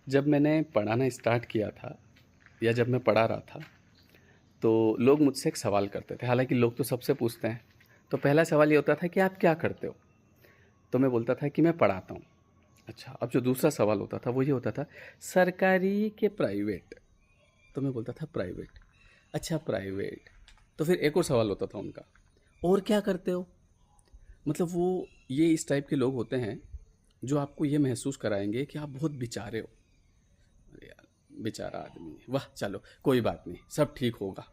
जब मैंने पढ़ाना स्टार्ट किया था या जब मैं पढ़ा रहा था तो लोग मुझसे एक सवाल करते थे। हालांकि लोग तो सबसे पूछते हैं। तो पहला सवाल ये होता था कि आप क्या करते हो। तो मैं बोलता था कि मैं पढ़ाता हूँ। अच्छा, अब जो दूसरा सवाल होता था वो ये होता था, सरकारी के प्राइवेट। तो मैं बोलता था प्राइवेट। अच्छा, प्राइवेट। तो फिर एक और सवाल होता था उनका, और क्या करते हो। मतलब वो ये इस टाइप के लोग होते हैं जो आपको ये महसूस कराएंगे कि आप बहुत बेचारे हो। अरे यार, बेचारा आदमी है, वाह चलो कोई बात नहीं, सब ठीक होगा।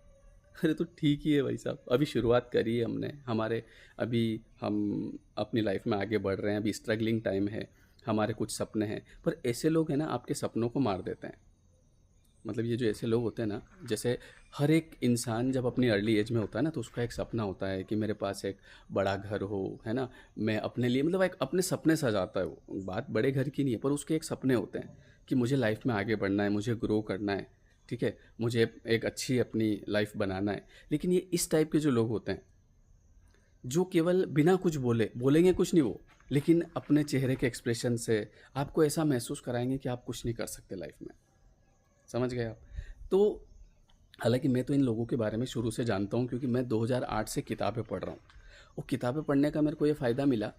अरे तो ठीक ही है भाई साहब, अभी शुरुआत करी है हमने, हमारे अभी हम अपनी लाइफ में आगे बढ़ रहे हैं, अभी स्ट्रगलिंग टाइम है, हमारे कुछ सपने हैं। पर ऐसे लोग हैं ना, आपके सपनों को मार देते हैं। मतलब ये जो ऐसे लोग होते हैं ना, जैसे हर एक इंसान जब अपनी अर्ली एज में होता है ना, तो उसका एक सपना होता है कि मेरे पास एक बड़ा घर हो, है ना। मैं अपने लिए मतलब एक अपने सपने सजाता है। वो बात बड़े घर की नहीं है, पर उसके एक सपने होते हैं कि मुझे लाइफ में आगे बढ़ना है, मुझे ग्रो करना है। ठीक है, मुझे एक अच्छी अपनी लाइफ बनाना है। लेकिन ये इस टाइप के जो लोग होते हैं, जो केवल बिना कुछ बोले, बोलेंगे कुछ नहीं वो, लेकिन अपने चेहरे के एक्सप्रेशन से आपको ऐसा महसूस कराएंगे कि आप कुछ नहीं कर सकते लाइफ में। समझ गए आप। तो हालांकि मैं तो इन लोगों के बारे में शुरू से जानता हूँ, क्योंकि मैं 2008 से किताबें पढ़ रहा हूँ। और किताबें पढ़ने का मेरे को ये फ़ायदा मिला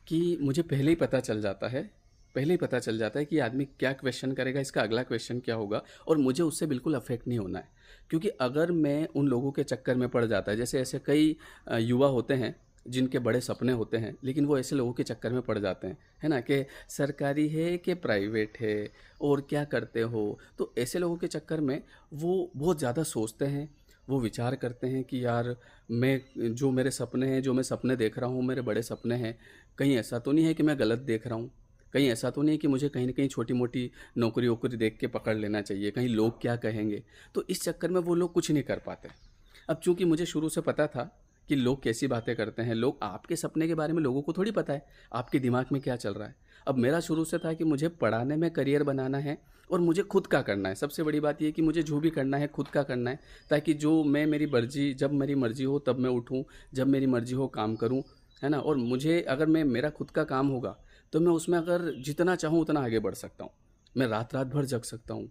कि मुझे पहले ही पता चल जाता है, पहले ही पता चल जाता है कि आदमी क्या क्वेश्चन करेगा, इसका अगला क्वेश्चन क्या होगा, और मुझे उससे बिल्कुल अफेक्ट नहीं होना है। क्योंकि अगर मैं उन लोगों के चक्कर में पड़ जाता है, जैसे ऐसे कई युवा होते हैं जिनके बड़े सपने होते हैं, लेकिन वो ऐसे लोगों के चक्कर में पड़ जाते हैं, है ना, कि सरकारी है कि प्राइवेट है, और क्या करते हो। तो ऐसे लोगों के चक्कर में वो बहुत ज़्यादा सोचते हैं, वो विचार करते हैं कि यार, मैं जो मेरे सपने हैं, जो मैं सपने देख रहा हूँ, मेरे बड़े सपने हैं, कहीं ऐसा तो नहीं है कि मैं गलत देख रहा हूँ। कहीं ऐसा तो नहीं है कि मुझे कहीं न कहीं छोटी मोटी नौकरी वोकरी देख के पकड़ लेना चाहिए, कहीं लोग क्या कहेंगे। तो इस चक्कर में वो लोग कुछ नहीं कर पाते। अब चूंकि मुझे शुरू से पता था कि लोग कैसी बातें करते हैं, लोग आपके सपने के बारे में लोगों को थोड़ी पता है आपके दिमाग में क्या चल रहा है। अब मेरा शुरू से था कि मुझे पढ़ाने में करियर बनाना है, और मुझे खुद का करना है। सबसे बड़ी बात ये है कि मुझे जो भी करना है खुद का करना है, ताकि जो मैं मेरी मर्जी, जब मेरी मर्जी हो तब मैं उठूँ, जब मेरी मर्जी हो काम करूँ, है ना। और मुझे अगर मैं मेरा खुद का काम होगा तो मैं उसमें अगर जितना चाहूँ उतना आगे बढ़ सकता हूँ। मैं रात रात भर जग सकता हूँ।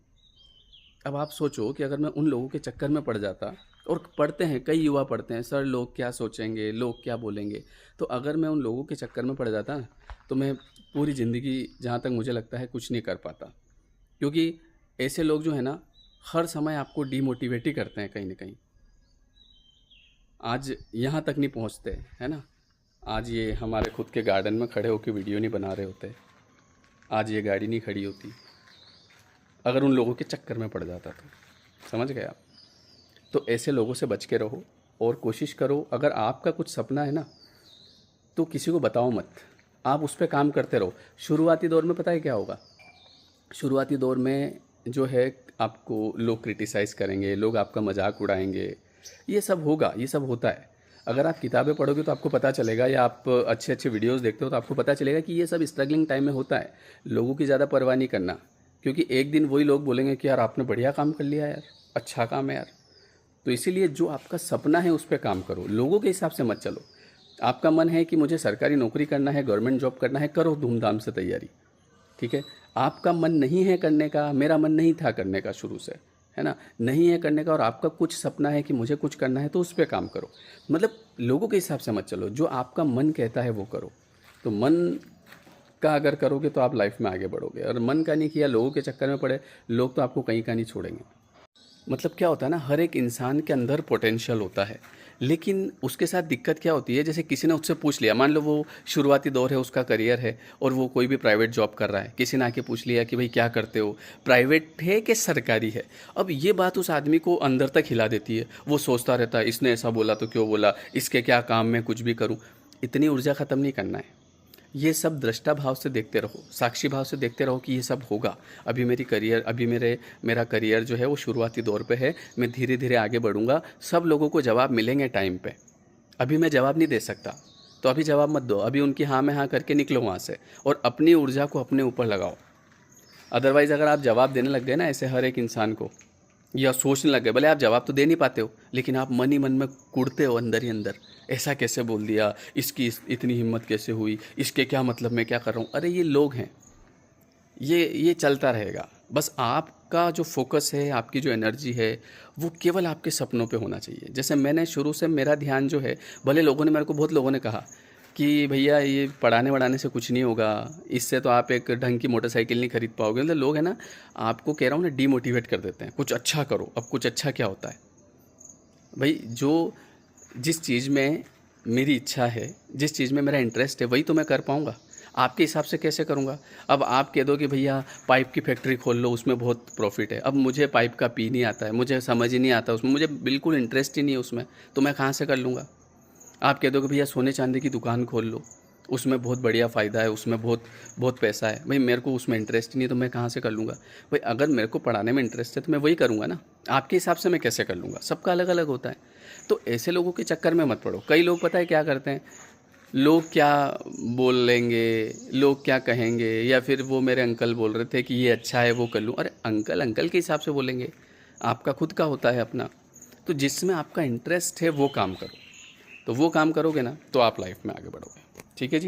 अब आप सोचो कि अगर मैं उन लोगों के चक्कर में पड़ जाता, और पढ़ते हैं, कई युवा पढ़ते हैं, सर लोग क्या सोचेंगे, लोग क्या बोलेंगे। तो अगर मैं उन लोगों के चक्कर में पड़ जाता ना, तो मैं पूरी ज़िंदगी, जहाँ तक मुझे लगता है, कुछ नहीं कर पाता। क्योंकि ऐसे लोग जो है ना, हर समय आपको डीमोटिवेट ही करते हैं कहीं ना कहीं। आज यहाँ तक नहीं पहुँचते, है ना। आज ये हमारे खुद के गार्डन में खड़े होकर वीडियो नहीं बना रहे होते, आज ये गाड़ी नहीं खड़ी होती, अगर उन लोगों के चक्कर में पड़ जाता तो। समझ गए आप। तो ऐसे लोगों से बच के रहो, और कोशिश करो, अगर आपका कुछ सपना है ना, तो किसी को बताओ मत, आप उस पर काम करते रहो। शुरुआती दौर में पता है क्या होगा, शुरुआती दौर में जो है, आपको लोग क्रिटिसाइज़ करेंगे, लोग आपका मजाक उड़ाएंगे, ये सब होगा, ये सब होता है। अगर आप किताबें पढ़ोगे तो आपको पता चलेगा, या आप अच्छे अच्छे वीडियोस देखते हो तो आपको पता चलेगा कि ये सब स्ट्रगलिंग टाइम में होता है। लोगों की ज़्यादा परवाह नहीं करना, क्योंकि एक दिन वही लोग बोलेंगे कि यार आपने बढ़िया काम कर लिया यार, अच्छा काम है यार। तो इसीलिए जो आपका सपना है उस पर काम करो, लोगों के हिसाब से मत चलो। आपका मन है कि मुझे सरकारी नौकरी करना है, गवर्नमेंट जॉब करना है, करो धूमधाम से तैयारी। ठीक है। आपका मन नहीं है करने का, मेरा मन नहीं था करने का शुरू से, है ना, नहीं है करने का, और आपका कुछ सपना है कि मुझे कुछ करना है, तो उस पर काम करो। मतलब लोगों के हिसाब से मत चलो, जो आपका मन कहता है वो करो। तो मन का अगर करोगे तो आप लाइफ में आगे बढ़ोगे, और मन का नहीं किया, लोगों के चक्कर में पड़े, लोग तो आपको कहीं का नहीं छोड़ेंगे। मतलब क्या होता है ना, हर एक इंसान के अंदर पोटेंशियल होता है, लेकिन उसके साथ दिक्कत क्या होती है, जैसे किसी ने उससे पूछ लिया, मान लो वो शुरुआती दौर है, उसका करियर है, और वो कोई भी प्राइवेट जॉब कर रहा है, किसी ने आके पूछ लिया कि भाई क्या करते हो, प्राइवेट है कि सरकारी है। अब ये बात उस आदमी को अंदर तक हिला देती है, वो सोचता रहता है, इसने ऐसा बोला तो क्यों बोला, इसके क्या काम में कुछ भी करूँ। इतनी ऊर्जा ख़त्म नहीं करना है। ये सब दृष्टा भाव से देखते रहो, साक्षी भाव से देखते रहो कि ये सब होगा। अभी मेरा करियर जो है वो शुरुआती दौर पे है, मैं धीरे धीरे आगे बढ़ूंगा, सब लोगों को जवाब मिलेंगे टाइम पे। अभी मैं जवाब नहीं दे सकता, तो अभी जवाब मत दो, अभी उनकी हाँ में हाँ करके निकलो वहाँ से, और अपनी ऊर्जा को अपने ऊपर लगाओ। अदरवाइज़ अगर आप जवाब देने लग गए ना ऐसे हर एक इंसान को, या सोचने लग गए, भले आप जवाब तो दे नहीं पाते हो, लेकिन आप मन ही मन में कूदते हो अंदर ही अंदर, ऐसा कैसे बोल दिया, इसकी इतनी हिम्मत कैसे हुई, इसके क्या मतलब, मैं क्या कर रहा हूँ। अरे ये लोग हैं, ये चलता रहेगा। बस आपका जो फोकस है, आपकी जो एनर्जी है, वो केवल आपके सपनों पे होना चाहिए। जैसे मैंने शुरू से मेरा ध्यान जो है, भले लोगों ने मेरे को, बहुत लोगों ने कहा कि भैया ये पढ़ाने वढ़ाने से कुछ नहीं होगा, इससे तो आप एक ढंग की मोटरसाइकिल नहीं खरीद पाओगे। मतलब लोग है ना, आपको कह रहा हूँ ना, डीमोटिवेट कर देते हैं, कुछ अच्छा करो। अब कुछ अच्छा क्या होता है भाई? जिस चीज़ में मेरी इच्छा है, जिस चीज़ में मेरा इंटरेस्ट है, वही तो मैं कर पाऊँगा। आपके हिसाब से कैसे करूँगा? अब आप कह दो कि भैया पाइप की फैक्ट्री खोल लो, उसमें बहुत प्रॉफिट है। अब मुझे पाइप का पी नहीं आता है, मुझे समझ ही नहीं आता उसमें, मुझे बिल्कुल इंटरेस्ट ही नहीं है उसमें, तो मैं कहाँ से कर लूँगा? आप कह दो कि भैया सोने चांदी की दुकान खोल लो, उसमें बहुत बढ़िया फ़ायदा है, उसमें बहुत बहुत पैसा है। भाई मेरे को उसमें इंटरेस्ट ही नहीं है, तो मैं कहाँ से कर लूँगा? भाई अगर मेरे को पढ़ाने में इंटरेस्ट है तो मैं वही करूँगा ना। आपके हिसाब से मैं कैसे कर लूँगा? सबका अलग अलग होता है। तो ऐसे लोगों के चक्कर में मत पड़ो। कई लोग पता है क्या करते हैं, लोग क्या बोल लेंगे, लोग क्या कहेंगे, या फिर वो मेरे अंकल बोल रहे थे कि ये अच्छा है वो कर लूँ। अरे अंकल अंकल के हिसाब से बोलेंगे, आपका खुद का होता है अपना। तो जिसमें आपका इंटरेस्ट है वो काम करो, तो वो काम करोगे ना तो आप लाइफ में आगे बढ़ोगे। ठीक है जी।